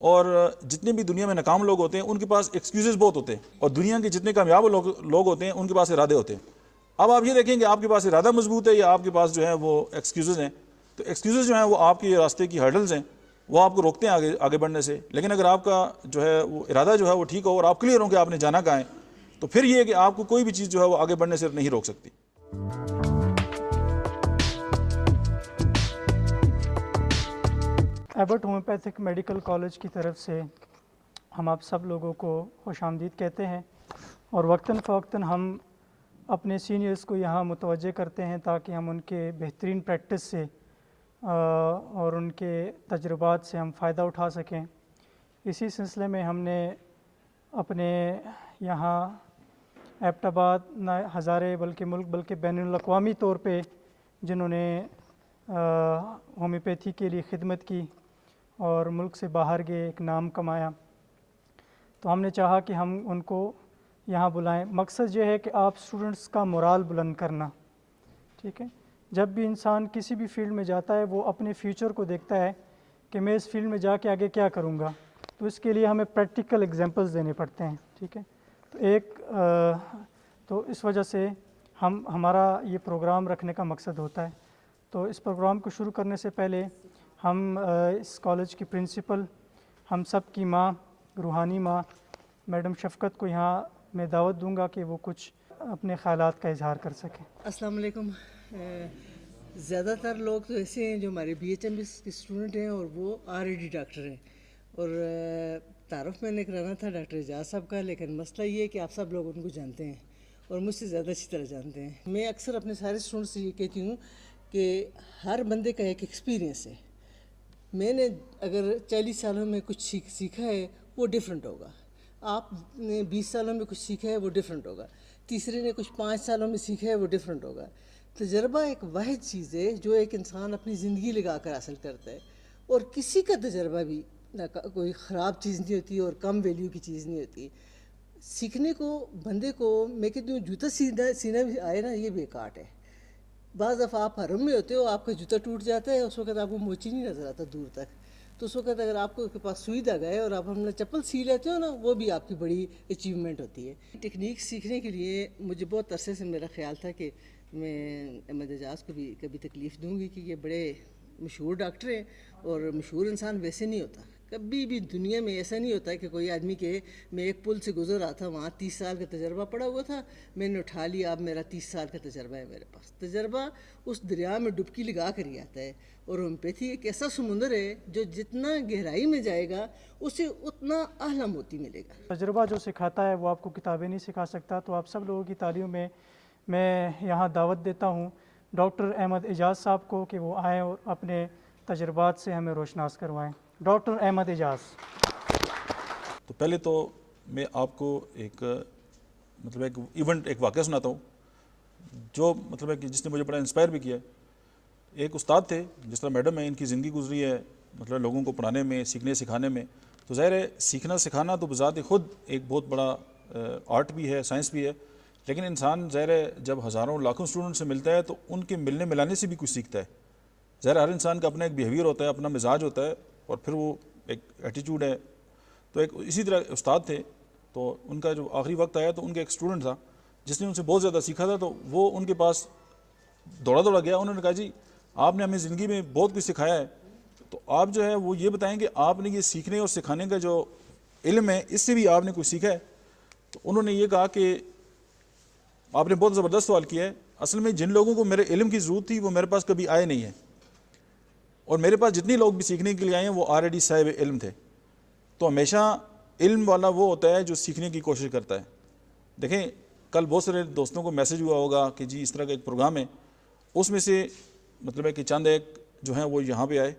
اور جتنے بھی دنیا میں ناکام لوگ ہوتے ہیں ان کے پاس ایکسکیوزز بہت ہوتے ہیں، اور دنیا کے جتنے کامیاب لوگ ہوتے ہیں ان کے پاس ارادے ہوتے ہیں۔ اب آپ یہ دیکھیں کہ آپ کے پاس ارادہ مضبوط ہے یا آپ کے پاس جو ہے وہ ایکسکیوزز ہیں، تو ایکسکیوزز جو ہیں وہ آپ کے راستے کی ہرڈلز ہیں، وہ آپ کو روکتے ہیں آگے بڑھنے سے۔ لیکن اگر آپ کا جو ہے وہ ارادہ جو ہے وہ ٹھیک ہو اور آپ کلیئر ہوں کہ آپ نے جانا کہاں ہے، تو پھر یہ ہے کہ آپ کو کوئی بھی چیز جو ہے وہ آگے بڑھنے سے نہیں روک سکتی۔ ایبٹ ہومیوپیتھک میڈیکل کالج کی طرف سے ہم آپ سب لوگوں کو خوش آمدید کہتے ہیں، اور وقتاً فوقتاً ہم اپنے سینئرز کو یہاں متوجہ کرتے ہیں تاکہ ہم ان کے بہترین پریکٹس سے اور ان کے تجربات سے ہم فائدہ اٹھا سکیں۔ اسی سلسلے میں ہم نے اپنے یہاں ایبٹ آباد نہ ہزارے بلکہ ملک بلکہ بین الاقوامی طور پہ جنہوں نے ہومیوپیتھی کے لیے خدمت کی اور ملک سے باہر گئے، ایک نام کمایا، تو ہم نے چاہا کہ ہم ان کو یہاں بلائیں۔ مقصد یہ ہے کہ آپ اسٹوڈنٹس کا مورال بلند کرنا، ٹھیک ہے۔ جب بھی انسان کسی بھی فیلڈ میں جاتا ہے وہ اپنے فیوچر کو دیکھتا ہے کہ میں اس فیلڈ میں جا کے آگے کیا کروں گا، تو اس کے لیے ہمیں پریکٹیکل ایگزامپلز دینے پڑتے ہیں، ٹھیک ہے۔ تو اس وجہ سے ہمارا یہ پروگرام رکھنے کا مقصد ہوتا ہے۔ تو اس پروگرام کو شروع کرنے سے پہلے ہم اس کالج کی پرنسپل، ہم سب کی ماں، روحانی ماں میڈم شفقت کو یہاں میں دعوت دوں گا کہ وہ کچھ اپنے خیالات کا اظہار کر سکیں۔ السلام علیکم۔ زیادہ تر لوگ تو ایسے ہیں جو ہمارے بی ایچ ایم ایس کے اسٹوڈنٹ ہیں اور وہ آلریڈی ڈاکٹر ہیں، اور تعارف میں نے کرانا تھا ڈاکٹر اعجاز صاحب کا، لیکن مسئلہ یہ ہے کہ آپ سب لوگ ان کو جانتے ہیں اور مجھ سے زیادہ اچھی طرح جانتے ہیں۔ میں اکثر اپنے سارے اسٹوڈنٹ سے یہ کہتی ہوں کہ ہر بندے کا ایک ایکسپیرینس ہے۔ میں نے اگر 40 سالوں میں کچھ سیکھا ہے وہ ڈیفرنٹ ہوگا، آپ نے 20 سالوں میں کچھ سیکھا ہے وہ ڈیفرنٹ ہوگا، تیسرے نے کچھ 5 سالوں میں سیکھا ہے وہ ڈیفرنٹ ہوگا۔ تجربہ ایک واحد چیز ہے جو ایک انسان اپنی زندگی لگا کر حاصل کرتا ہے، اور کسی کا تجربہ بھی کوئی خراب چیز نہیں ہوتی اور کم ویلیو کی چیز نہیں ہوتی۔ سیکھنے کو بندے کو، میں کہتی ہوں جوتا سینا بھی آئے نا، یہ بیکار ہے۔ بعض دفعہ آپ حرم میں ہوتے ہو، آپ کا جوتا ٹوٹ جاتا ہے، اس وقت آپ کو موچی نہیں نظر آتا دور تک، تو اس وقت اگر آپ کے پاس سوئی دھاگا ہے اور آپ اپنا چپل سی لیتے ہو نا، وہ بھی آپ کی بڑی اچیومنٹ ہوتی ہے۔ ٹیکنیک سیکھنے کے لیے مجھے بہت عرصے سے میرا خیال تھا کہ میں احمد اعجاز کو بھی کبھی تکلیف دوں گی کہ یہ بڑے مشہور ڈاکٹر ہیں، اور مشہور انسان ویسے نہیں ہوتا، کبھی بھی دنیا میں ایسا نہیں ہوتا کہ کوئی آدمی کہ میں ایک پل سے گزر رہا تھا، وہاں 30 سال کا تجربہ پڑا ہوا تھا، میں نے اٹھا لیا، اب میرا 30 سال کا تجربہ ہے میرے پاس۔ تجربہ اس دریا میں ڈبکی لگا کر ہی آتا ہے، اور ہومیوپیتھی ایک ایسا سمندر ہے جو جتنا گہرائی میں جائے گا اسے اتنا اعلیٰ موتی ملے گا۔ تجربہ جو سکھاتا ہے وہ آپ کو کتابیں نہیں سکھا سکتا، تو آپ سب لوگوں کی تعلیم میں یہاں دعوت دیتا ہوں ڈاکٹر احمد اعجاز صاحب کو کہ وہ آئیں اور اپنے تجربات سے ہمیں روشناس کروائیں۔ ڈاکٹر احمد اعجاز۔ تو پہلے تو میں آپ کو ایک ایونٹ، ایک واقعہ سناتا ہوں جو ہے کہ جس نے مجھے بڑا انسپائر بھی کیا ہے۔ ایک استاد تھے، جس طرح میڈم ہے، ان کی زندگی گزری ہے لوگوں کو پڑھانے میں، سیکھنے سکھانے میں، تو ظاہر ہے سیکھنا سکھانا تو بذات خود ایک بہت بڑا آرٹ بھی ہے، سائنس بھی ہے، لیکن انسان ظاہر ہے جب ہزاروں لاکھوں اسٹوڈنٹ سے ملتا ہے تو ان کے ملنے ملانے سے بھی کچھ سیکھتا ہے۔ ظاہر ہر انسان کا اپنا ایک بیہیویئر ہوتا ہے، اپنا مزاج ہوتا ہے، اور پھر وہ ایک ایٹیچیوڈ ہے۔ تو ایک اسی طرح استاد تھے، تو ان کا جو آخری وقت آیا تو ان کا ایک اسٹوڈنٹ تھا جس نے ان سے بہت زیادہ سیکھا تھا، تو وہ ان کے پاس دوڑا گیا۔ انہوں نے کہا جی آپ نے ہمیں زندگی میں بہت کچھ سکھایا ہے، تو آپ جو ہے وہ یہ بتائیں کہ آپ نے یہ سیکھنے اور سکھانے کا جو علم ہے اس سے بھی آپ نے کچھ سیکھا ہے؟ تو انہوں نے یہ کہا کہ آپ نے بہت زبردست سوال کیا ہے، اصل میں جن لوگوں کو میرے علم کی ضرورت تھی وہ میرے پاس کبھی آئے نہیں ہیں، اور میرے پاس جتنے لوگ بھی سیکھنے کے لیے آئے ہیں وہ آلریڈی صاحب علم تھے۔ تو ہمیشہ علم والا وہ ہوتا ہے جو سیکھنے کی کوشش کرتا ہے۔ دیکھیں کل بہت سارے دوستوں کو میسج ہوا ہوگا کہ جی اس طرح کا ایک پروگرام ہے، اس میں سے ہے کہ چند ایک جو ہیں وہ یہاں پہ آئے،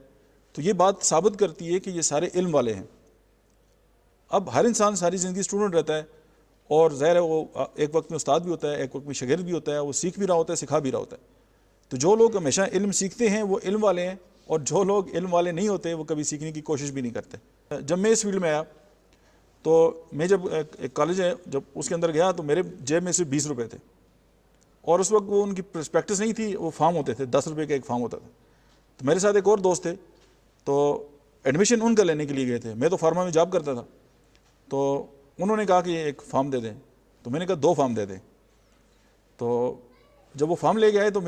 تو یہ بات ثابت کرتی ہے کہ یہ سارے علم والے ہیں۔ اب ہر انسان ساری زندگی اسٹوڈنٹ رہتا ہے، اور ظاہر ہے وہ ایک وقت میں استاد بھی ہوتا ہے، ایک وقت میں شاگرد بھی ہوتا ہے، وہ سیکھ بھی رہا ہوتا ہے، سکھا بھی رہا ہوتا ہے۔ تو جو لوگ ہمیشہ علم سیکھتے ہیں وہ علم والے ہیں، اور جو لوگ علم والے نہیں ہوتے وہ کبھی سیکھنے کی کوشش بھی نہیں کرتے۔ جب میں اس فیلڈ میں آیا تو میں جب ایک کالج ہے جب اس کے اندر گیا تو میرے جیب میں صرف 20 روپے تھے، اور اس وقت وہ ان کی پریکٹس نہیں تھی، وہ فارم ہوتے تھے، 10 روپے کا ایک فارم ہوتا تھا۔ تو میرے ساتھ ایک اور دوست تھے، تو ایڈمیشن ان کا لینے کے لیے گئے تھے. میں تو فارما میں جاب کرتا تھا, تو انہوں نے کہا کہ ایک فارم دے دیں, تو میں نے کہا 2 فارم دے دیں. تو جب وہ فارم لے کے آئے تو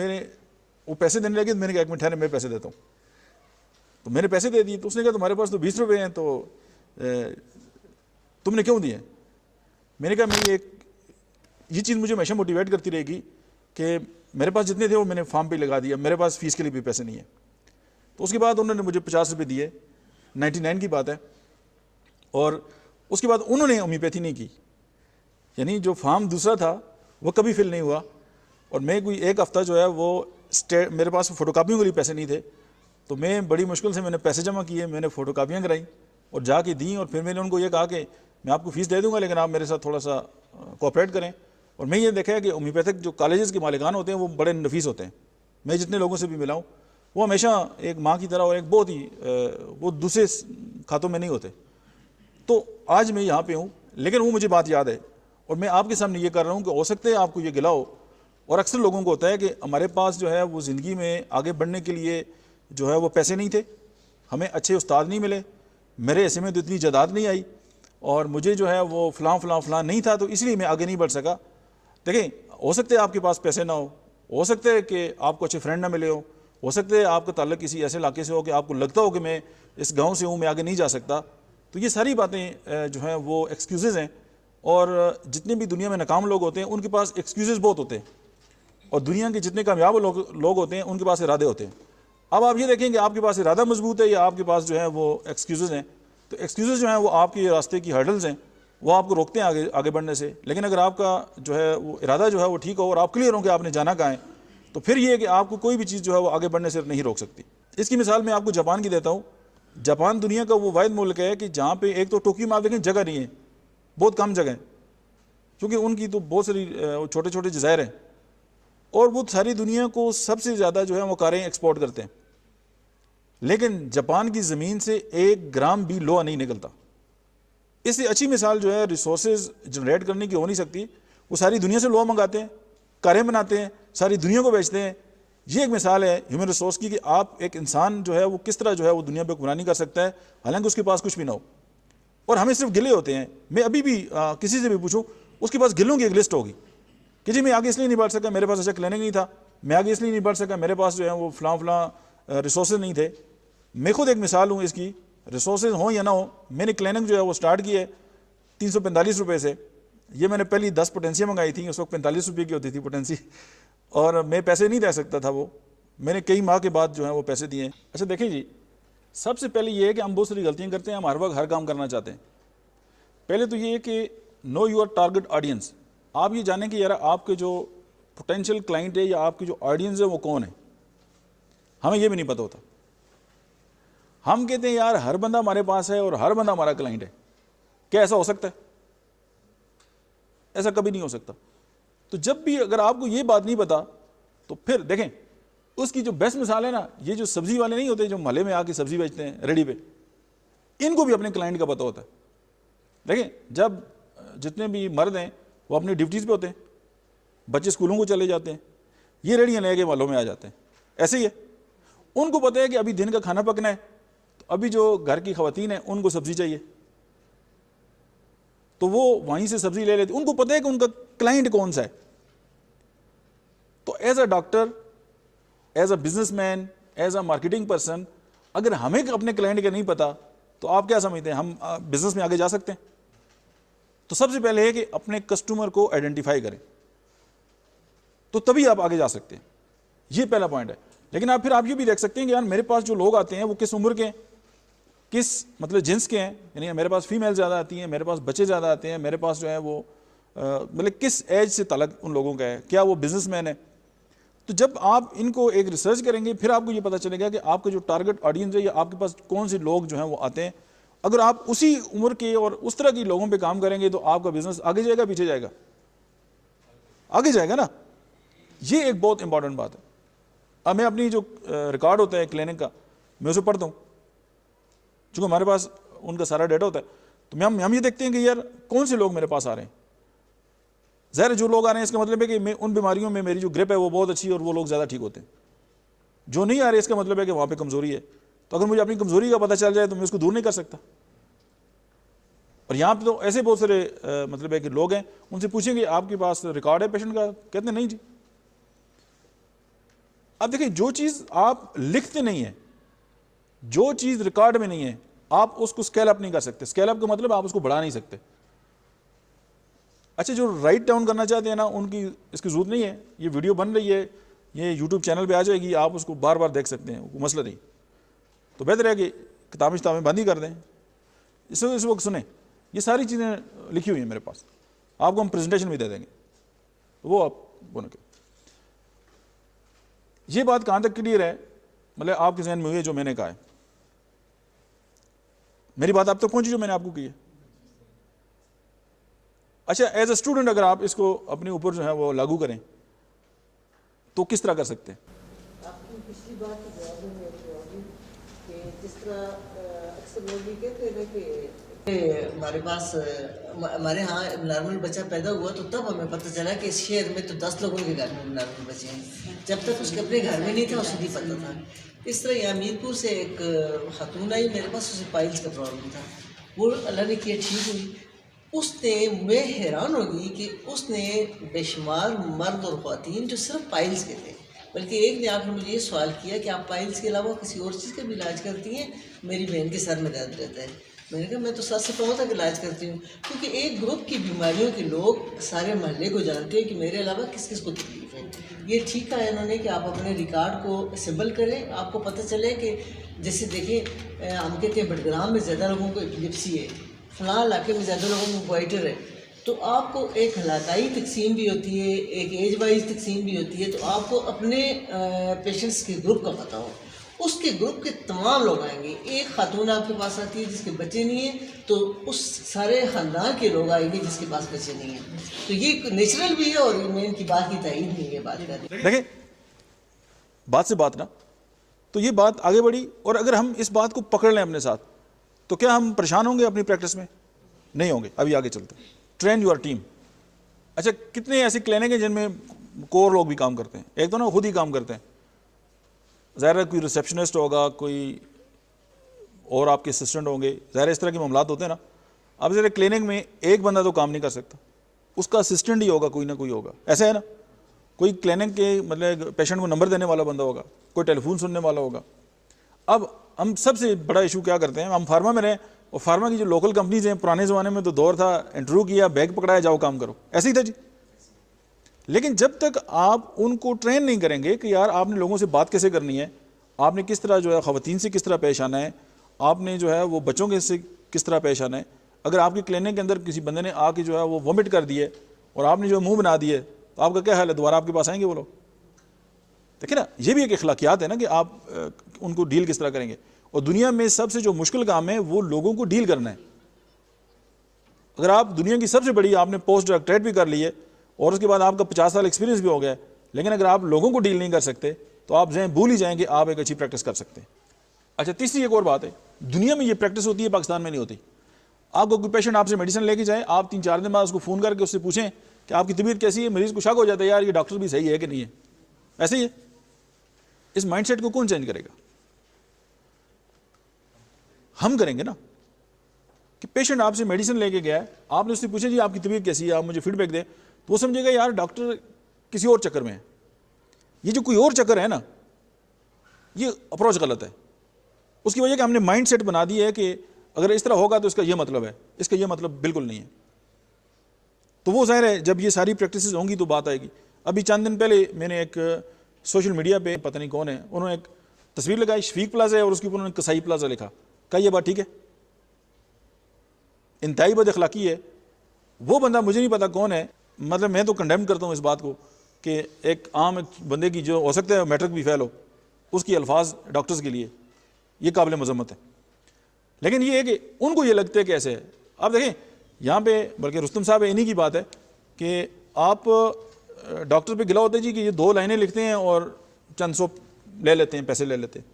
وہ پیسے دینے لگے, تو میں نے کہا 1 منٹ ٹھہرے, میں پیسے دیتا ہوں. تو میں نے پیسے دے دیے. تو اس نے کہا تمہارے پاس تو 20 روپے ہیں, تو تم نے کیوں دیے؟ میں نے کہا یہ چیز مجھے ہمیشہ موٹیویٹ کرتی رہے گی کہ میرے پاس جتنے تھے وہ میں نے فارم پہ لگا دیا, میرے پاس فیس کے لیے بھی پیسے نہیں ہیں. تو اس کے بعد انہوں نے مجھے 50 روپے دیے, 99 کی بات ہے, اور اس کے بعد انہوں نے ہومیوپیتھی نہیں کی. یعنی جو فارم دوسرا تھا وہ کبھی فل نہیں ہوا, اور میں کوئی 1 ہفتہ جو ہے وہ میرے پاس فوٹو کاپیوں کے لیے پیسے نہیں تھے, تو میں بڑی مشکل سے میں نے پیسے جمع کیے, میں نے فوٹو کاپیاں کرائیں اور جا کے دیں, اور پھر میں نے ان کو یہ کہا کہ میں آپ کو فیس دے دوں گا لیکن آپ میرے ساتھ تھوڑا سا کوآپریٹ کریں. اور میں یہ دیکھا ہے کہ ہومیوپیتھک جو کالجز کے مالکان ہوتے ہیں وہ بڑے نفیس ہوتے ہیں. میں جتنے لوگوں سے بھی ملا ہوں وہ ہمیشہ ایک ماں کی طرح, اور ایک بہت ہی وہ دوسرے کھاتوں میں نہیں ہوتے. تو آج میں یہاں پہ ہوں, لیکن وہ مجھے بات یاد ہے, اور میں آپ کے سامنے یہ کر رہا ہوں کہ ہو سکتا ہے آپ کو یہ گلا ہو, اور اکثر لوگوں کو ہوتا ہے کہ ہمارے پاس جو ہے وہ زندگی میں آگے بڑھنے کے لیے جو ہے وہ پیسے نہیں تھے, ہمیں اچھے استاد نہیں ملے, میرے حصے میں تو اتنی جائیداد نہیں آئی, اور مجھے جو ہے وہ فلاں نہیں تھا, تو اس لیے میں آگے نہیں بڑھ سکا. دیکھیں, ہو سکتا ہے آپ کے پاس پیسے نہ ہو سکتا ہے کہ آپ کو اچھے فرینڈ نہ ملے ہو سکتا ہے آپ کا تعلق کسی ایسے علاقے سے ہو کہ آپ کو لگتا ہو کہ میں اس گاؤں سے ہوں, میں آگے نہیں جا سکتا. تو یہ ساری باتیں جو ہیں وہ ایکسکیوزز ہیں, اور جتنے بھی دنیا میں ناکام لوگ ہوتے ہیں ان کے پاس ایکسکیوزز بہت ہوتے ہیں, اور دنیا کے جتنے کامیاب لوگ ہوتے ہیں ان کے پاس ارادے ہوتے ہیں. اب آپ یہ دیکھیں کہ آپ کے پاس ارادہ مضبوط ہے یا آپ کے پاس جو ہے وہ ایکسکیوزز ہیں. تو ایکسکیوزز جو ہیں وہ آپ کے راستے کی ہرڈلز ہیں, وہ آپ کو روکتے ہیں آگے بڑھنے سے. لیکن اگر آپ کا جو ہے وہ ارادہ جو ہے وہ ٹھیک ہو اور آپ کلیئر ہوں کہ آپ نے جانا کہاں ہے, تو پھر یہ ہے کہ آپ کو کوئی بھی چیز جو ہے وہ آگے بڑھنے سے نہیں روک سکتی. اس کی مثال میں آپ کو جاپان کی دیتا ہوں. جاپان دنیا کا وہ واحد ملک ہے کہ جہاں پہ ایک تو ٹوکیو میں آپ دیکھیں جگہ نہیں ہے, بہت کم جگہ ہیں, کیونکہ ان کی تو بہت ساری چھوٹے چھوٹے جزائر ہیں, اور وہ ساری دنیا کو سب سے زیادہ جو ہے وہ کاریں ایکسپورٹ کرتے ہیں. لیکن جاپان کی زمین سے 1 گرام بھی لوہا نہیں نکلتا. اس سے اچھی مثال جو ہے ریسورسز جنریٹ کرنے کی ہو نہیں سکتی. وہ ساری دنیا سے لوہا منگاتے ہیں, کاریں بناتے ہیں, ساری دنیا کو بیچتے ہیں. یہ ایک مثال ہے ہیومن ریسورس کی کہ آپ ایک انسان جو ہے وہ کس طرح جو ہے وہ دنیا پہ حکمرانی کر سکتا ہے حالانکہ اس کے پاس کچھ بھی نہ ہو, اور ہمیں صرف گلے ہوتے ہیں. میں ابھی بھی کسی سے بھی پوچھوں اس کے پاس گلوں کی ایک لسٹ ہوگی کہ جی میں آگے اس لیے نہیں بڑھ سکا, میرے پاس اچھا کلینک نہیں تھا, میں آگے اس لیے نہیں بڑھ سکا, میرے پاس جو ہے وہ فلاں ریسورسز نہیں تھے. میں خود ایک مثال ہوں اس کی, ریسورسز ہوں یا نہ ہوں. میں نے کلینک جو ہے وہ سٹارٹ کی ہے 345 روپے سے. یہ میں نے پہلی 10 پوٹینسیاں منگائی تھیں, اس وقت 45 روپے کی ہوتی تھی پوٹینسی, اور میں پیسے نہیں دے سکتا تھا. وہ میں نے کئی ماہ کے بعد جو ہے وہ پیسے دیے. اچھا دیکھیں جی, سب سے پہلے یہ ہے کہ ہم بہت ساری غلطیاں کرتے ہیں, ہم ہر وقت ہر کام کرنا چاہتے ہیں. پہلے تو یہ ہے کہ نو یور ٹارگٹ آڈینس. آپ یہ جانیں کہ یار آپ کے جو پوٹینشیل کلائنٹ ہے یا آپ کی جو آڈینس ہے وہ کون ہے. ہمیں یہ بھی نہیں پتہ ہوتا. ہم کہتے ہیں یار ہر بندہ ہمارے پاس ہے اور ہر بندہ ہمارا کلائنٹ ہے. کیا ایسا ہو سکتا ہے؟ ایسا کبھی نہیں ہو سکتا. تو جب بھی اگر آپ کو یہ بات نہیں پتا تو پھر دیکھیں اس کی جو بیسٹ مثال ہے نا, یہ جو سبزی والے نہیں ہوتے جو محلے میں آ کے سبزی بیچتے ہیں ریڈی پہ, ان کو بھی اپنے کلائنٹ کا پتہ ہوتا ہے. دیکھیں جب جتنے بھی مرد ہیں وہ اپنی ڈیوٹیز پہ ہوتے ہیں, بچے اسکولوں کو چلے جاتے ہیں, یہ ریڑیاں لے کے محلوں میں آ جاتے ہیں. ایسے ہی ہے, ان کو پتہ ہے کہ ابھی دن کا کھانا پکنا ہے, تو ابھی جو گھر کی خواتین ہیں ان کو سبزی چاہیے, تو وہ وہیں سے سبزی لے لیتے. ان کو پتہ ہے کہ ان کا کلائنٹ کون سا ہے. تو as a doctor, as a business man, as a marketing person, اگر ہمیں اپنے کلائنٹ کا نہیں پتا تو آپ کیا سمجھتے ہیں ہم بزنس میں آگے جا سکتے ہیں؟ تو سب سے پہلے ہے کہ اپنے کسٹمر کو آئیڈینٹیفائی کریں, تو تبھی آپ آگے جا سکتے ہیں. یہ پہلا پوائنٹ ہے. لیکن آپ پھر آپ یہ بھی دیکھ سکتے ہیں کہ یار میرے پاس جو لوگ آتے ہیں وہ کس عمر کے ہیں, کس مطلب جنس کے ہیں. یعنی میرے پاس فیمیل زیادہ آتی ہیں, میرے پاس بچے زیادہ آتے ہیں, میرے پاس جو ہے وہ مطلب کس ایج سے تعلق ان لوگوں کا ہے, کیا وہ بزنس مین ہے. تو جب آپ ان کو ایک ریسرچ کریں گے پھر آپ کو یہ پتہ چلے گا کہ آپ کا جو ٹارگٹ آڈینس ہے یا آپ کے پاس کون سے لوگ جو ہیں وہ آتے ہیں. اگر آپ اسی عمر کے اور اس طرح کے لوگوں پہ کام کریں گے تو آپ کا بزنس آگے جائے گا پیچھے جائے گا؟ آگے جائے گا نا. یہ ایک بہت امپورٹنٹ بات ہے. اب میں اپنی جو ریکارڈ ہوتا ہے کلینک کا میں اسے پڑھتا ہوں, چونکہ ہمارے پاس ان کا سارا ڈیٹا ہوتا ہے. تو ہم یہ دیکھتے ہیں کہ یار کون سے لوگ میرے پاس آ رہے ہیں. ظاہر جو لوگ آ رہے ہیں اس کا مطلب ہے کہ میں ان بیماریوں میں میری جو گرپ ہے وہ بہت اچھی ہے اور وہ لوگ زیادہ ٹھیک ہوتے ہیں. جو نہیں آ رہے اس کا مطلب ہے کہ وہاں پہ کمزوری ہے. تو اگر مجھے اپنی کمزوری کا پتہ چل جائے تو میں اس کو دور نہیں کر سکتا. اور یہاں پہ تو ایسے بہت سارے مطلب ہے کہ لوگ ہیں, ان سے پوچھیں گے آپ کے پاس ریکارڈ ہے پیشنٹ کا, کہتے ہیں نہیں جی. اب دیکھیں جو چیز آپ لکھتے نہیں ہیں, جو چیز ریکارڈ میں نہیں ہے, آپ اس کو اسکیل اپ نہیں کر سکتے. اسکیل اپ کا مطلب آپ اس کو بڑھا نہیں سکتے. اچھا جو رائٹ ڈاؤن کرنا چاہتے ہیں نا, ان کی اس کی ضرورت نہیں ہے. یہ ویڈیو بن رہی ہے, یہ یوٹیوب چینل پہ آ جائے گی, آپ اس کو بار بار دیکھ سکتے ہیں, کوئی مسئلہ نہیں. تو بہتر ہے کہ کتابیں شتابیں بند ہی کر دیں. اس وقت سنیں, یہ ساری چیزیں لکھی ہوئی ہیں میرے پاس, آپ کو ہم پریزنٹیشن بھی دے دیں گے, تو وہ آپ بولیں گے. یہ بات کہاں تک کلیئر ہے, مطلب آپ کے ذہن میں ہوئی ہے جو میں نے کہا ہے؟ میری بات آپ تک پہنچی جو میں نے آپ کو کی ہے؟ اچھا ایز اے اسٹوڈنٹ اگر آپ اس کو اپنے اوپر جو ہے وہ لاگو کریں تو کس طرح کر سکتے ہیں؟ آپ کی پچھلی بات کی جواب میں کہ جس طرح اکثر لوگ یہ کہتے ہیں کہ ہمارے پاس ہمارے ہاں نارمل بچہ پیدا ہوا تو تب ہمیں پتہ چلا کہ اس شہر میں تو 10 لوگوں کے گھر میں نارمل بچے ہیں, جب تک اس کے اپنے گھر میں نہیں تھا اسے نہیں پتہ تھا. اس طرح یہ میرپور سے ایک خاتون آئی میرے پاس, اسے پائلس کا پرابلم تھا, وہ اللہ نے کیا ٹھیک ہوئی. اس نے, میں حیران ہو گئی کہ اس نے بے شمار مرد اور خواتین جو صرف پائلس کے تھے, بلکہ ایک نے آ کر مجھے یہ سوال کیا کہ آپ پائلس کے علاوہ کسی اور چیز کا بھی علاج کرتی ہیں؟ میری بہن کے سر میں درد رہتا ہے. میں نے کہا میں تو سر سے پاؤں تک علاج کرتی ہوں, کیونکہ ایک گروپ کی بیماریوں کے لوگ سارے محلے کو جانتے ہیں کہ میرے علاوہ کس کس کو تکلیف ہے. یہ ٹھیک کہا انہوں نے کہ آپ اپنے ریکارڈ کو اسیبل کریں, آپ کو پتہ چلے کہ جیسے دیکھیں ہم کہتے ہیں بٹگرام میں زیادہ لوگوں کو ایپلیپسی ہے, فلاں علاقے میں زیادہ لوگوں کو گوائٹر ہے, تو آپ کو ایک علاقائی تقسیم بھی ہوتی ہے, ایک ایج وائز تقسیم بھی ہوتی ہے. تو آپ کو اپنے پیشنٹس کے گروپ کا پتہ ہو, اس کے گروپ کے تمام لوگ آئیں گے. ایک خاتون آپ کے پاس آتی ہے جس کے بچے نہیں ہیں, تو اس سارے خاندان کے لوگ آئیں گے جس کے پاس بچے نہیں ہیں. تو یہ نیچرل بھی ہے, اور میں ان کی بات کی تائید نہیں ہے بات کر رہی. دیکھیں بات سے بات نا, تو یہ بات آگے بڑھی, اور اگر ہم اس بات کو پکڑ لیں اپنے ساتھ تو کیا ہم پریشان ہوں گے اپنی پریکٹس میں؟ نہیں ہوں گے. ابھی آگے چلتے ہیں. Train your team. اچھا کتنے ایسی کلینک ہیں جن میں کور لوگ بھی کام کرتے ہیں؟ ایک تو نا خود ہی کام کرتے ہیں, ظاہر ہے کوئی ریسیپشنسٹ ہوگا, کوئی اور آپ کے اسسٹنٹ ہوں گے, ظاہر اس طرح کے معاملات ہوتے ہیں نا. اب ذرا کلینک میں ایک بندہ تو کام نہیں کر سکتا, اس کا اسسٹنٹ ہی ہوگا, کوئی نہ کوئی ہوگا. ایسا ہے نا, کوئی کلینک کے مطلب پیشنٹ کو نمبر دینے والا بندہ ہوگا, کوئی ٹیلی فون سننے والا ہوگا. اب ہم سب سے بڑا ایشو کیا کرتے ہیں, ہم فارما میں رہیں, اور فارما کی جو لوکل کمپنیز ہیں, پرانے زمانے میں تو دور تھا انٹرویو کیا, بیگ پکڑایا, جاؤ کام کرو, ایسے ہی تھا جی. لیکن جب تک آپ ان کو ٹرین نہیں کریں گے کہ یار آپ نے لوگوں سے بات کیسے کرنی ہے, آپ نے کس طرح جو ہے خواتین سے کس طرح پیش آنا ہے, آپ نے جو ہے وہ بچوں کے سے کس طرح پیش آنا ہے. اگر آپ کی کلینک کے اندر کسی بندے نے آ کے جو ہے وہ وومٹ کر دی ہے اور آپ نے جو منہ بنا دی ہے, تو آپ کا کیا حال ہے؟ دوبارہ آپ کے پاس آئیں گے وہ لوگ؟ دیکھیں نا, یہ بھی ایک اخلاقیات ہے نا کہ آپ ان کو ڈیل کس طرح کریں گے. اور دنیا میں سب سے جو مشکل کام ہے وہ لوگوں کو ڈیل کرنا ہے. اگر آپ دنیا کی سب سے بڑی آپ نے پوسٹ ڈاکٹریٹ بھی کر لی ہے اور اس کے بعد آپ کا 50 سال ایکسپیرینس بھی ہو گیا ہے, لیکن اگر آپ لوگوں کو ڈیل نہیں کر سکتے تو آپ ذہن بھول ہی جائیں کہ آپ ایک اچھی پریکٹس کر سکتے ہیں. اچھا تیسری ایک اور بات ہے, دنیا میں یہ پریکٹس ہوتی ہے, پاکستان میں نہیں ہوتی. آپ کو کوئی پیشنٹ آپ سے میڈیسن لے کے جائے, آپ 3-4 دن بعد اس کو فون کر کے اس سے پوچھیں کہ آپ کی طبیعت کیسی ہے, مریض کو شک ہو جاتا ہے یار یہ ڈاکٹر بھی صحیح ہے کہ نہیں ہے. ایسے ہی ہے. اس مائنڈ سیٹ کو کون چینج کرے گا؟ ہم کریں گے نا. کہ پیشنٹ آپ سے میڈیسن لے کے گیا ہے, آپ نے اس سے پوچھا جی آپ کی طبیعت کیسی ہے, آپ مجھے فیڈ بیک دیں, تو وہ سمجھے گا یار ڈاکٹر کسی اور چکر میں ہے. یہ جو کوئی اور چکر ہے نا, یہ اپروچ غلط ہے. اس کی وجہ کہ ہم نے مائنڈ سیٹ بنا دی ہے کہ اگر اس طرح ہوگا تو اس کا یہ مطلب ہے, اس کا یہ مطلب بالکل نہیں ہے. تو وہ ظاہر ہے جب یہ ساری پریکٹسز ہوں گی تو بات آئے گی. ابھی چند دن پہلے میں نے ایک سوشل میڈیا پہ, پتہ نہیں کون ہے, انہوں نے ایک تصویر لگائی, شفیق پلازا ہے اور اس کے اوپر انہوں نے کسائی پلازا لکھا. کہا یہ بات ٹھیک ہے؟ انتہائی بد اخلاقی ہے. وہ بندہ مجھے نہیں پتا کون ہے, مطلب میں تو کنڈیم کرتا ہوں اس بات کو کہ ایک عام ایک بندے کی جو ہو سکتا ہے میٹرک بھی فیل ہو, اس کی الفاظ ڈاکٹرز کے لیے یہ قابل مذمت ہے. لیکن یہ ہے کہ ان کو یہ لگتا ہے کہ ایسے ہے. آپ دیکھیں یہاں پہ بلکہ رستم صاحب انہی کی بات ہے کہ آپ ڈاکٹر پہ گلا ہوتا ہے جی کہ یہ 2 لائنیں لکھتے ہیں اور چند سو لے لیتے ہیں, پیسے لے لیتے ہیں,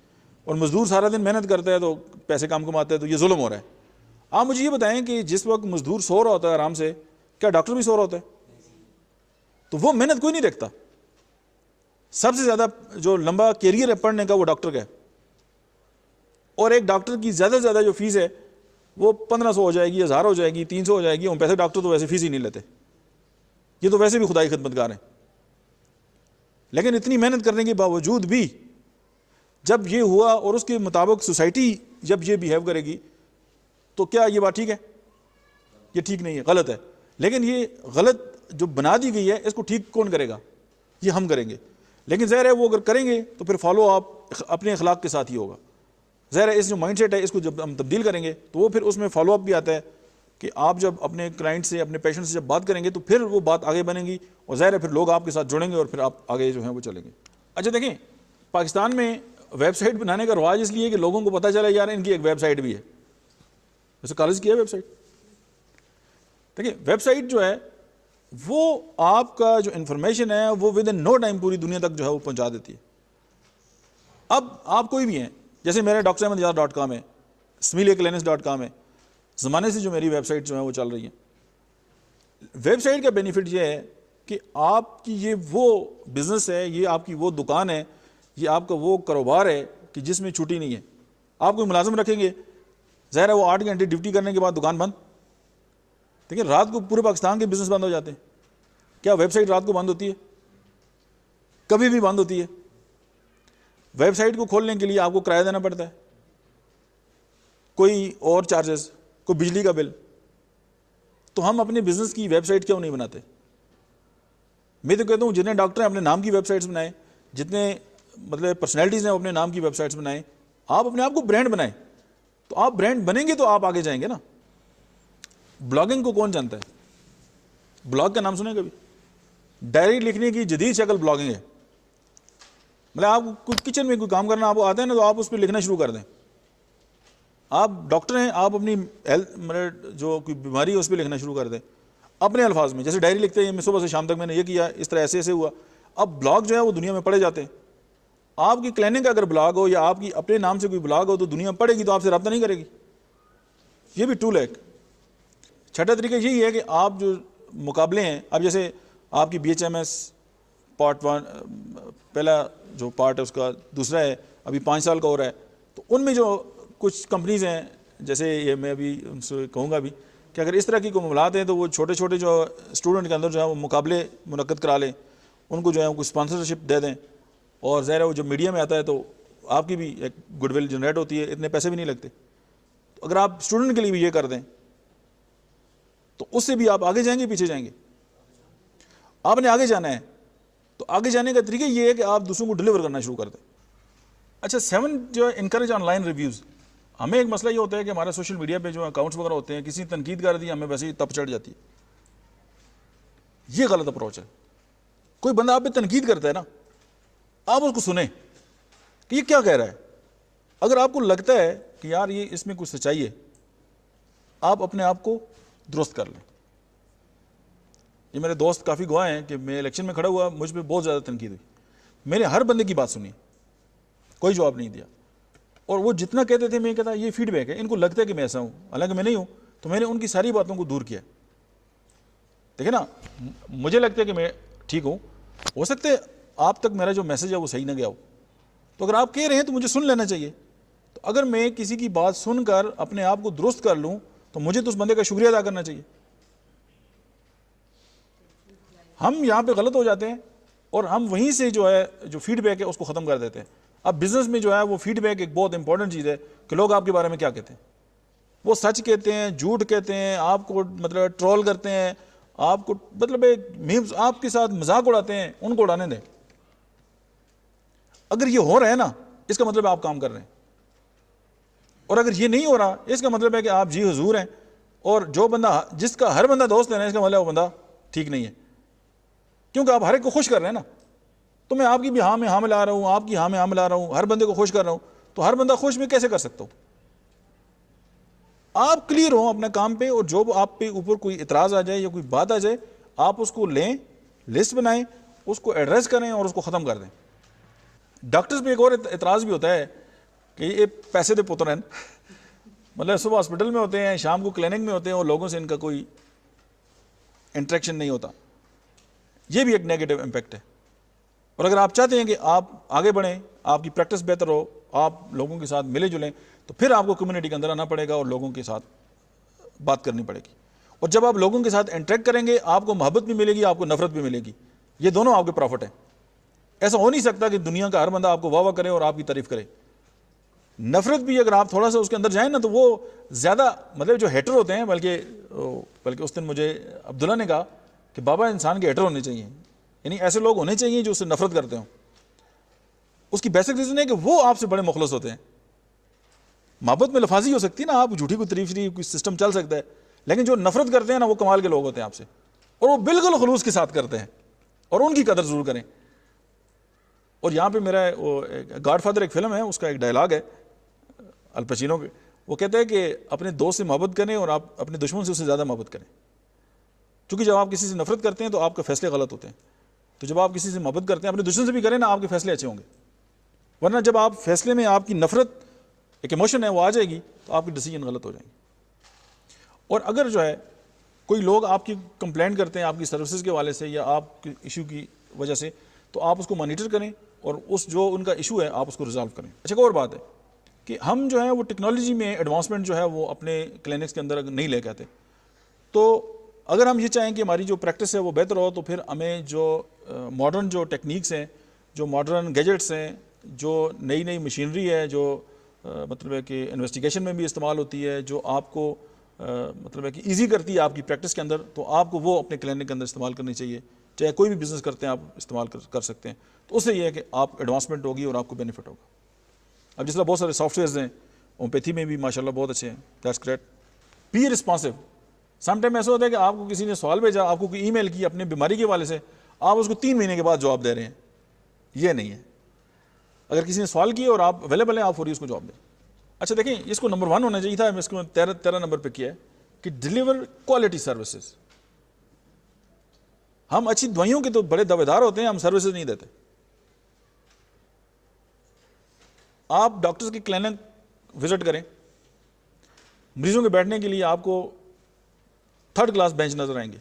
اور مزدور سارا دن محنت کرتا ہے تو پیسے کم کماتا ہے, تو یہ ظلم ہو رہا ہے. آپ مجھے یہ بتائیں کہ جس وقت مزدور سو رہا ہوتا ہے آرام سے, کیا ڈاکٹر بھی سو رہا ہوتا ہے؟ تو وہ محنت کوئی نہیں دیکھتا. سب سے زیادہ جو لمبا کیریئر ہے پڑھنے کا وہ ڈاکٹر کا ہے. اور ایک ڈاکٹر کی زیادہ سے زیادہ جو فیس ہے وہ 1500 ہو جائے گی, 1000 ہو جائے گی, 300 ہو جائے گی. ان پیسے ڈاکٹر تو ویسے فیس ہی نہیں لیتے, یہ تو ویسے بھی خدائی خدمتگار ہیں. لیکن اتنی محنت کرنے کے باوجود بھی جب یہ ہوا اور اس کے مطابق سوسائٹی جب یہ بیہیو کرے گی تو کیا یہ بات ٹھیک ہے؟ یہ ٹھیک نہیں ہے, غلط ہے. لیکن یہ غلط جو بنا دی گئی ہے اس کو ٹھیک کون کرے گا؟ یہ ہم کریں گے. لیکن ظاہر ہے وہ اگر کریں گے تو پھر فالو آپ اپنے اخلاق کے ساتھ ہی ہوگا. ظاہر ہے اس جو مائنڈ سیٹ ہے اس کو جب ہم تبدیل کریں گے تو وہ پھر اس میں فالو اپ بھی آتا ہے کہ آپ جب اپنے کلائنٹ سے, اپنے پیشنٹ سے جب بات کریں گے تو پھر وہ بات آگے بنے گی, اور ظاہر ہے پھر لوگ آپ کے ساتھ جڑیں گے اور پھر آپ آگے جو ہیں وہ چلیں گے. اچھا دیکھیں, پاکستان میں ویب سائٹ بنانے کا رواج اس لیے کہ لوگوں کو پتہ چلا یار ان کی ایک ویب سائٹ بھی ہے. ویسے کالج کی ہے ویب سائٹ. دیکھیں ویب سائٹ جو ہے وہ آپ کا جو انفارمیشن ہے وہ ود ان نو ٹائم پوری دنیا تک جو ہے وہ پہنچا دیتی ہے. اب آپ کوئی بھی ہیں, جیسے میرا ڈاکٹراحمدیار.com ہے, smilia.com ہے, زمانے سے جو میری ویب سائٹ جو ہیں وہ چل رہی ہیں. ویب سائٹ کا بینیفٹ یہ ہے کہ آپ کی یہ وہ بزنس ہے, یہ آپ کی وہ دکان ہے, یہ آپ کا وہ کاروبار ہے کہ جس میں چھٹی نہیں ہے. آپ کوئی ملازم رکھیں گے, ظاہر ہے وہ 8 گھنٹے ڈیوٹی کرنے کے بعد دکان بند. دیکھیں رات کو پورے پاکستان کے بزنس بند ہو جاتے ہیں. کیا ویب سائٹ رات کو بند ہوتی ہے؟ کبھی بھی بند ہوتی ہے. ویب سائٹ کو کھولنے کے لیے آپ کو کرایہ دینا پڑتا ہے, کوئی اور چارجز, کوئی بجلی کا بل. تو ہم اپنے بزنس کی ویب سائٹ کیوں نہیں بناتے؟ میں تو کہتا ہوں جتنے ڈاکٹر ہیں اپنے نام کی ویب سائٹس بنائیں, جتنے مطلب پرسنالٹیز ہیں اپنے نام کی ویب سائٹس بنائیں. آپ اپنے آپ کو برانڈ بنائیں, تو آپ برانڈ بنیں گے تو آپ آگے جائیں گے نا. بلاگنگ کو کون جانتا ہے؟ بلاگ کا نام سنیں کبھی؟ ڈائری لکھنے کی جدید شکل بلاگنگ ہے. مطلب آپ کو کچن میں کوئی کام کرنا آپ کو آتا ہے نا, تو آپ اس پہ لکھنا شروع کر دیں. آپ ڈاکٹر ہیں, آپ اپنی مطلب جو کوئی بیماری ہے اس پہ لکھنا شروع کر دیں اپنے الفاظ میں, جیسے ڈائری لکھتے ہیں میں صبح سے شام تک میں نے یہ کیا, اس طرح ایسے ایسے ہوا. اب بلاگ جو ہے وہ دنیا میں پڑھے جاتے ہیں. آپ کی کلینک کا اگر بلاگ ہو یا آپ کی اپنے نام سے کوئی بلاگ ہو تو دنیا پڑھے گی, تو آپ سے رابطہ نہیں کرے گی. یہ بھی ٹول ہے. چھٹا طریقہ یہی ہے کہ آپ جو مقابلے ہیں, اب جیسے آپ کی BHMS پارٹ 1 پہلا جو پارٹ ہے اس کا, دوسرا ہے ابھی 5 سال کا ہو رہا ہے, تو ان میں جو کچھ کمپنیز ہیں, جیسے یہ میں ابھی ان سے کہوں گا بھی کہ اگر اس طرح کی کوئی معاملات ہیں تو وہ چھوٹے چھوٹے جو اسٹوڈنٹ کے اندر جو ہے وہ مقابلے منعقد کرا لیں, ان کو جو ہے کوئی اسپانسرشپ دے دیں, اور ظاہر ہے وہ جب میڈیا میں آتا ہے تو آپ کی بھی ایک گڈ ول جنریٹ ہوتی ہے, اتنے پیسے بھی نہیں لگتے. تو اگر آپ اسٹوڈنٹ کے لیے بھی یہ کر دیں تو اس سے بھی آپ آگے جائیں گے پیچھے جائیں گے؟ آپ نے آگے جانا ہے, تو آگے جانے کا طریقہ یہ ہے کہ آپ دوسروں کو ڈلیور کرنا شروع کر دیں. اچھا 7 جو ہے انکریج آن لائن ریویوز. ہمیں ایک مسئلہ یہ ہوتا ہے کہ ہمارا سوشل میڈیا پہ جو اکاؤنٹس وغیرہ ہوتے ہیں, کسی نے تنقید کر دی ہمیں ویسے ہی تپ چڑھ جاتی ہے. یہ غلط اپروچ ہے. کوئی بندہ آپ پہ تنقید کرتا ہے نا, آپ اس کو سنیں کہ یہ کیا کہہ رہا ہے. اگر آپ کو لگتا ہے کہ یار یہ اس میں کچھ سچائی ہے, آپ اپنے آپ کو درست کر لیں. یہ میرے دوست کافی گواہ ہیں کہ میں الیکشن میں کھڑا ہوا, مجھ پہ بہت زیادہ تنقید ہوئی, میں نے ہر بندے کی بات سنی, کوئی جواب نہیں دیا. اور وہ جتنا کہتے تھے میں کہتا یہ فیڈ بیک ہے, ان کو لگتا ہے کہ میں ایسا ہوں, حالانکہ میں نہیں ہوں. تو میں نے ان کی ساری باتوں کو دور کیا. دیکھیں نا, مجھے لگتا ہے کہ میں ٹھیک ہوں, ہو سکتا ہے آپ تک میرا جو میسج ہے وہ صحیح نہ گیا ہو, تو اگر آپ کہہ رہے ہیں تو مجھے سن لینا چاہیے. تو اگر میں کسی کی بات سن کر اپنے آپ کو درست کر لوں تو مجھے تو اس بندے کا شکریہ ادا کرنا چاہیے. ہم یہاں پہ غلط ہو جاتے ہیں اور ہم وہیں سے جو ہے جو فیڈ بیک ہے اس کو ختم کر دیتے ہیں. اب بزنس میں جو ہے وہ فیڈ بیک ایک بہت امپورٹنٹ چیز ہے کہ لوگ آپ کے بارے میں کیا کہتے ہیں. وہ سچ کہتے ہیں, جھوٹ کہتے ہیں, آپ کو مطلب ٹرول کرتے ہیں, آپ کو مطلب میمز آپ کے ساتھ مذاق اڑاتے ہیں, ان کو اڑانے دیں. اگر یہ ہو رہا ہے نا اس کا مطلب آپ کام کر رہے ہیں, اور اگر یہ نہیں ہو رہا اس کا مطلب ہے کہ آپ جی حضور ہیں, اور جو بندہ جس کا ہر بندہ دوست ہے نا اس کا مطلب وہ بندہ ٹھیک نہیں ہے, کیونکہ آپ ہر ایک کو خوش کر رہے ہیں نا. تو میں آپ کی بھی ہاں میں ہاں ملا رہا ہوں, آپ کی ہاں میں ہاں ملا رہا ہوں, ہر بندے کو خوش کر رہا ہوں, تو ہر بندہ خوش میں کیسے کر سکتا ہوں؟ آپ کلیئر ہوں اپنے کام پہ, اور جو آپ پہ اوپر کوئی اعتراض آ جائے یا کوئی بات آ جائے آپ اس کو لیں, لسٹ بنائیں, اس کو ایڈریس کریں اور اس کو ختم کر دیں. ڈاکٹرز پہ ایک اور اعتراض بھی ہوتا ہے کہ یہ پیسے دے پتر ہیں, مطلب صبح ہاسپٹل میں ہوتے ہیں, شام کو کلینک میں ہوتے ہیں, اور لوگوں سے ان کا کوئی انٹریکشن نہیں ہوتا. یہ بھی ایک نیگیٹو امپیکٹ ہے. اور اگر آپ چاہتے ہیں کہ آپ آگے بڑھیں, آپ کی پریکٹس بہتر ہو, آپ لوگوں کے ساتھ ملے جلیں, تو پھر آپ کو کمیونٹی کے اندر آنا پڑے گا اور لوگوں کے ساتھ بات کرنی پڑے گی. اور جب آپ لوگوں کے ساتھ انٹریکٹ کریں گے آپ کو محبت بھی ملے گی, آپ کو نفرت بھی ملے گی, یہ دونوں آپ کے پروفٹ ہیں. ایسا ہو نہیں سکتا کہ دنیا کا ہر بندہ آپ کو واہ واہ کرے اور آپ کی تعریف کرے. نفرت بھی اگر آپ تھوڑا سا اس کے اندر جائیں نا تو وہ زیادہ مطلب جو ہیٹر ہوتے ہیں, بلکہ اس دن مجھے عبداللہ نے کہا کہ بابا انسان کے ہیٹر ہونے چاہیے, یعنی ایسے لوگ ہونے چاہیے جو اس سے نفرت کرتے ہوں. اس کی بیسک ریزن ہے کہ وہ آپ سے بڑے مخلص ہوتے ہیں. محبت میں لفاظی ہو سکتی ہے نا, آپ جھوٹی کوئی تعریف نہیں, کوئی سسٹم چل سکتا ہے, لیکن جو نفرت کرتے ہیں نا وہ کمال کے لوگ ہوتے ہیں آپ سے, اور وہ بالکل خلوص کے ساتھ کرتے ہیں, اور ان کی قدر ضرور کریں. اور یہاں پہ میرا گاڈ فادر ایک فلم ہے, اس کا ایک ڈائلاگ ہے الپچینو کے, وہ کہتے ہیں کہ اپنے دوست سے محبت کریں اور آپ اپنے دشمن سے اس سے زیادہ محبت کریں. کیونکہ جب آپ کسی سے نفرت کرتے ہیں تو آپ کے فیصلے غلط ہوتے ہیں, تو جب آپ کسی سے محبت کرتے ہیں اپنے دشمن سے بھی کریں نا, آپ کے فیصلے اچھے ہوں گے. ورنہ جب آپ فیصلے میں آپ کی نفرت ایک ایموشن ہے وہ آ جائے گی تو آپ کی ڈیسیجن غلط ہو جائیں گے. اور اگر جو ہے کوئی لوگ آپ کی کمپلینٹ کرتے ہیں آپ کی سروسز کے حوالے سے یا آپ کی ایشو کی وجہ سے, تو آپ اس کو مانیٹر کریں اور اس جو ان کا ایشو ہے آپ اس کو ریزالو کریں. اچھا ایک اور بات ہے کہ ہم جو ہے وہ ٹیکنالوجی میں ایڈوانسمنٹ جو ہے وہ اپنے کلینکس کے اندر نہیں لے کے آتے. تو اگر ہم یہ چاہیں کہ ہماری جو پریکٹس ہے وہ بہتر ہو تو پھر ہمیں جو ماڈرن جو ٹیکنیکس ہیں, جو ماڈرن گیجٹس ہیں, جو نئی نئی مشینری ہے, جو مطلب ہے کہ انویسٹیگیشن میں بھی استعمال ہوتی ہے, جو آپ کو مطلب ہے کہ ایزی کرتی ہے آپ کی پریکٹس کے اندر, تو آپ کو وہ اپنے کلینک کے اندر استعمال کرنی چاہیے. چاہے کوئی بھی بزنس کرتے ہیں آپ استعمال کر سکتے ہیں. تو اس سے یہ ہے کہ آپ ایڈوانسمنٹ ہوگی اور آپ کو بینیفٹ ہوگا. اب جس طرح بہت سارے سافٹ ویئرز ہیں, ہومیوپیتھی میں بھی ماشاء اللہ بہت اچھے ہیں, that's great. Be responsive. Some time ایسا ہوتا ہے کہ آپ کو کسی نے سوال بھیجا, آپ کو کوئی ای میل کی اپنے بیماری کے حوالے سے, آپ اس کو 3 مہینے کے بعد جواب دے رہے ہیں. یہ نہیں ہے. اگر کسی نے سوال کیا اور آپ اویلیبل ہیں آپ فوری اس کو جواب دیں. اچھا دیکھیں, اس کو نمبر 1 ہونا چاہیے تھا, میں اس کو 13 نمبر پہ کیا ہے کہ ڈیلیور کوالٹی سروسز. ہم اچھی دوائیوں کے تو بڑے دعویدار ہوتے ہیں, ہم سروسز نہیں دیتے. آپ ڈاکٹرز کی کلینک وزٹ کریں, مریضوں کے بیٹھنے کے لیے آپ کو 3rd کلاس بینچ نظر آئیں گے,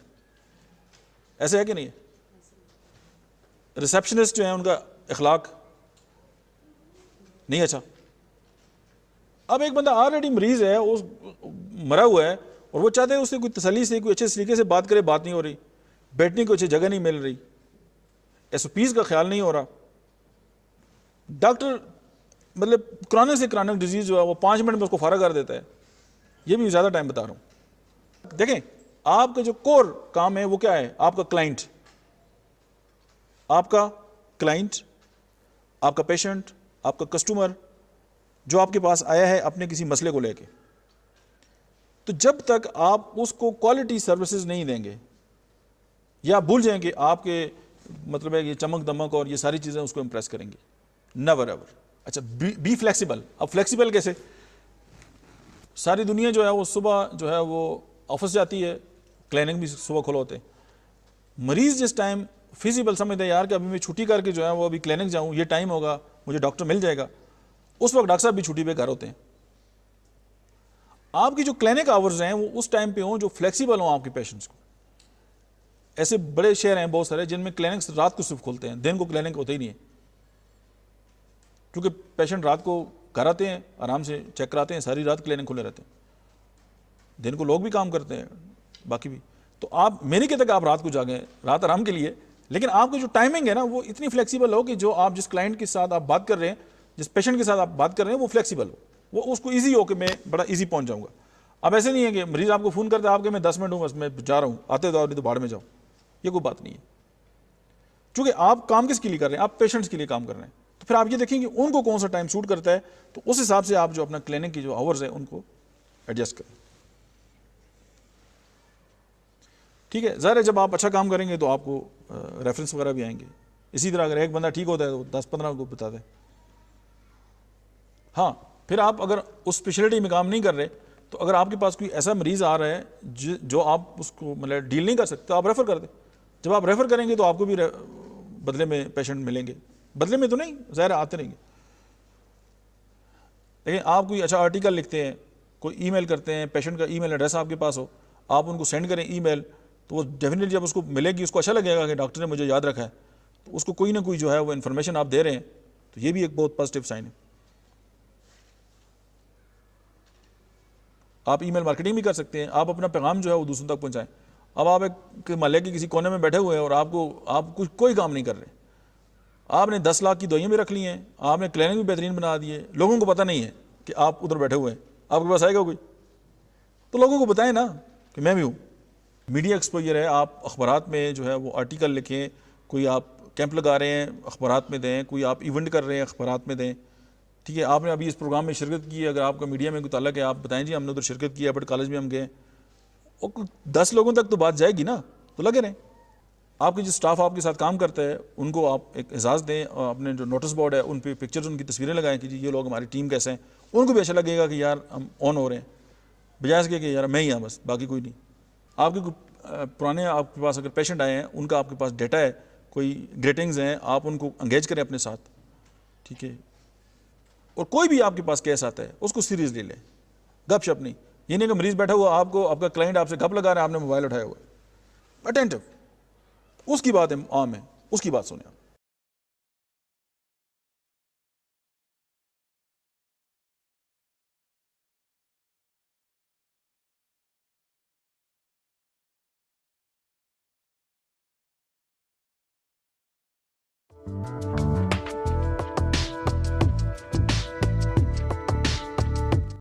ایسے ہے کہ نہیں ہے؟ ریسیپشنسٹ جو ہیں ان کا اخلاق نہیں اچھا. اب ایک بندہ آلریڈی مریض ہے, وہ مرا ہوا ہے, اور وہ چاہتے ہیں اس سے کوئی تسلی سے کوئی اچھے طریقے سے بات کرے, بات نہیں ہو رہی, بیٹھنے کی اچھی جگہ نہیں مل رہی, ایس او پیز کا خیال نہیں ہو رہا. ڈاکٹر مطلب کرونک سے کرونک ڈیزیز جو ہے وہ 5 منٹ میں اس کو فارغ کر دیتا ہے. یہ بھی زیادہ ٹائم بتا رہا ہوں. دیکھیں آپ کا جو کور کام ہے وہ کیا ہے, آپ کا کلائنٹ, آپ کا پیشنٹ, آپ کا کسٹمر جو آپ کے پاس آیا ہے اپنے کسی مسئلے کو لے کے, تو جب تک آپ اس کو کوالٹی سروسز نہیں دیں گے, یا بھول جائیں کہ آپ کے مطلب ہے یہ چمک دمک اور یہ ساری چیزیں اس کو امپریس کریں گے, نیور ایور. اچھا بی فلیکسیبل. اب فلیکسیبل کیسے؟ ساری دنیا جو ہے وہ صبح جو ہے وہ آفس جاتی ہے, کلینک بھی صبح کھلو ہوتے ہیں. مریض جس ٹائم فیزیبل سمجھتے ہیں یار کہ ابھی میں چھٹی کر کے جو ہے وہ ابھی کلینک جاؤں, یہ ٹائم ہوگا, مجھے ڈاکٹر مل جائے گا, اس وقت ڈاکٹر صاحب بھی چھٹی پہ گھر ہوتے ہیں. آپ کی جو کلینک آورز ہیں وہ اس ٹائم پہ ہوں جو فلیکسیبل ہوں آپ کے پیشنٹس کو. ایسے بڑے شہر ہیں بہت سارے جن میں کلینکس رات کو صرف کھلتے ہیں, دن کو کلینک ہوتے ہی نہیں ہے, کیونکہ پیشنٹ رات کو گھر آتے ہیں, آرام سے چیک کراتے ہیں, ساری رات کلینک کھلے رہتے ہیں. دن کو لوگ بھی کام کرتے ہیں, باقی بھی. تو آپ میں نہیں کہتا کہ آپ رات کو جاگیں, رات آرام کے لیے, لیکن آپ کی جو ٹائمنگ ہے نا وہ اتنی فلیکسیبل ہو کہ جو آپ جس کلائنٹ کے ساتھ آپ بات کر رہے ہیں, جس پیشنٹ کے ساتھ آپ بات کر رہے ہیں وہ فلیکسیبل ہو, وہ اس کو ایزی ہو کہ میں بڑا ایزی پہنچ جاؤں گا. اب ایسے نہیں ہے کہ مریض آپ کو فون کرتا ہے آپ کہ میں 10 منٹ ہوں بس میں جا رہا ہوں, آتے تو نہیں تو باڑ میں جاؤ, یہ کوئی بات نہیں ہے. چونکہ آپ کام کس کے لیے کر رہے ہیں, آپ پیشنٹس کے لیے کام کر رہے ہیں, تو پھر آپ یہ دیکھیں کہ ان کو کون سا ٹائم سوٹ کرتا ہے, تو اس حساب سے آپ جو اپنا کلینک کی جو آورز ہیں ان کو ایڈجسٹ کریں. ٹھیک ہے, ظاہر ہے جب آپ اچھا کام کریں گے تو آپ کو ریفرنس وغیرہ بھی آئیں گے. اسی طرح اگر ایک بندہ ٹھیک ہوتا ہے تو 10-15 کو بتا دیں. ہاں پھر آپ اگر اس اسپیشلٹی میں کام نہیں کر رہے تو اگر آپ کے پاس کوئی ایسا مریض آ رہا ہے جو آپ اس کو مطلب ڈیل نہیں کر سکتے, آپ ریفر کر دیں. جب آپ ریفر کریں گے تو آپ کو بھی بدلے میں پیشنٹ ملیں گے, بدلے میں تو نہیں, ظاہر آتے رہیں گے. لیکن آپ کوئی اچھا آرٹیکل لکھتے ہیں, کوئی ای میل کرتے ہیں, پیشنٹ کا ای میل ایڈریس آپ کے پاس ہو, آپ ان کو سینڈ کریں ای میل, تو وہ ڈیفینیٹلی جب اس کو ملے گی اس کو اچھا لگے گا کہ ڈاکٹر نے مجھے یاد رکھا ہے, تو اس کو کوئی نہ کوئی جو ہے وہ انفارمیشن آپ دے رہے ہیں, تو یہ بھی ایک بہت پازیٹیو سائن ہے. آپ ای میل مارکیٹنگ بھی کر سکتے ہیں, آپ اپنا پیغام جو ہے وہ دوسروں تک پہنچائیں. اب آپ ایک محلے کے کسی کونے میں بیٹھے ہوئے ہیں اور آپ کوئی کام نہیں کر رہے, آپ نے 10 لاکھ کی دوائیاں بھی رکھ لی ہیں, آپ نے کلینک بھی بہترین بنا دی ہے, لوگوں کو پتہ نہیں ہے کہ آپ ادھر بیٹھے ہوئے ہیں, آپ کے پاس آئے گا کوئی؟ تو لوگوں کو بتائیں نا کہ میں بھی ہوں. میڈیا ایکسپوجر ہے, آپ اخبارات میں جو ہے وہ آرٹیکل لکھیں, کوئی آپ کیمپ لگا رہے ہیں اخبارات میں دیں, کوئی آپ ایونٹ کر رہے ہیں اخبارات میں دیں. ٹھیک ہے, آپ نے ابھی اس پروگرام میں شرکت کی ہے, اگر آپ کا میڈیا میں کوئی تعلق ہے آپ بتائیں جی ہم نے ادھر شرکت کی ہے, بٹ کالج میں ہم گئے, اور 10 لوگوں تک تو بات جائے گی نا, تو لگے رہیں. آپ کے جو اسٹاف آپ کے ساتھ کام کرتا ہے ان کو آپ ایک اعزاز دیں, اور اپنے جو نوٹس بورڈ ہے ان پہ پکچرز ان کی تصویریں لگائیں کہ جی یہ لوگ ہماری ٹیم کیسے ہیں, ان کو بھی اچھا لگے گا کہ یار ہم آن ہو رہے ہیں, بجائے اس کے کہ یار میں ہی ہوں بس باقی کوئی نہیں. آپ کے پرانے آپ کے پاس اگر پیشنٹ آئے ہیں ان کا آپ کے پاس ڈیٹا ہے, کوئی گریٹنگز ہیں, آپ ان کو انگیج کریں اپنے ساتھ. ٹھیک ہے, اور کوئی بھی آپ کے پاس کیس آتا ہے اس کو سیریسلی لیں, گپ شپ نہیں. یہ نہیں کہ مریض بیٹھا ہوا آپ کو آپ کا کلائنٹ آپ سے گپ لگا رہا ہے, آپ نے موبائل اٹھایا ہوا ہے, اٹینٹو, اس کی بات عام ہے, اس کی بات سنیں آپ.